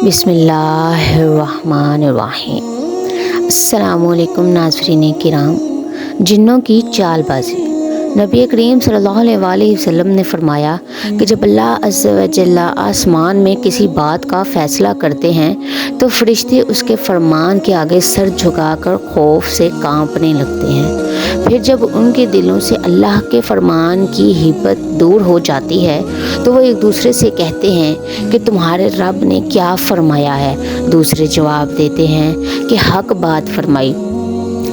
बिस्मिल्लाहिर्रहमानिर्रहीम। अस्सलामुअलैकुम नाज़रीन किराम। जिन्नों की चालबाजी। नबी करीम सल्लल्लाहु अलैहि वसल्लम ने फरमाया कि जब अल्लाह अज़्ज़ व जल्ला आसमान में किसी बात का फ़ैसला करते हैं तो फरिश्ते उसके फरमान के आगे सर झुकाकर खौफ से कांपने लगते हैं। फिर जब उनके दिलों से अल्लाह के फरमान की हिब्बत दूर हो जाती है तो वो एक दूसरे से कहते हैं कि तुम्हारे रब ने क्या फरमाया है। दूसरे जवाब देते हैं कि हक बात फरमाई,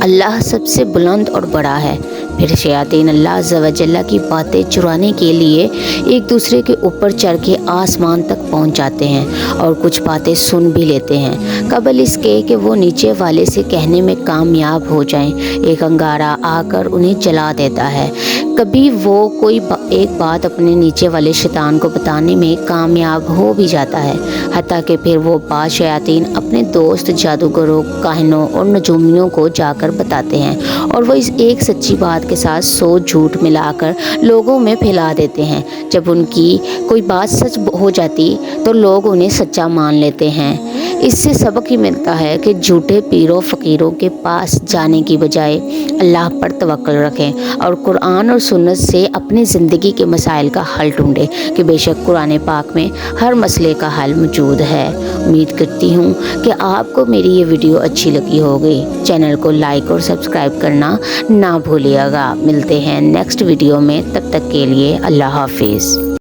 अल्लाह सबसे बुलंद और बड़ा है। फिर शयातीन अल्लाह अज़्ज़ व जल्ला की बातें चुराने के लिए एक दूसरे के ऊपर चढ़ के आसमान तक पहुंच जाते हैं और कुछ बातें सुन भी लेते हैं कबल इसके कि वो नीचे वाले से कहने में कामयाब हो जाएं। एक अंगारा आकर उन्हें जला देता है। कभी वो कोई एक बात अपने नीचे वाले शैतान को बताने में कामयाब हो भी जाता है, हत्ता कि फिर वो बात शयातीन अपने दोस्त जादूगरों, काहिनों और नजूमियों को जाकर बताते हैं और वो इस एक सच्ची बात के साथ 100 झूठ मिलाकर लोगों में फैला देते हैं। जब उनकी कोई बात सच हो जाती तो लोग उन्हें सच्चा मान लेते हैं। इससे सबक ही मिलता है कि झूठे पीरों फ़कीरों के पास जाने की बजाय अल्लाह पर तवक्कुल रखें और कुरान और सुन्नत से अपनी ज़िंदगी के मसाइल का हल ढूंढें कि बेशक कुरान पाक में हर मसले का हल मौजूद है। उम्मीद करती हूँ कि आपको मेरी ये वीडियो अच्छी लगी होगी। चैनल को लाइक और सब्सक्राइब करना ना भूलिएगा। मिलते हैं नेक्स्ट वीडियो में, तब तक के लिए अल्लाह हाफिज़।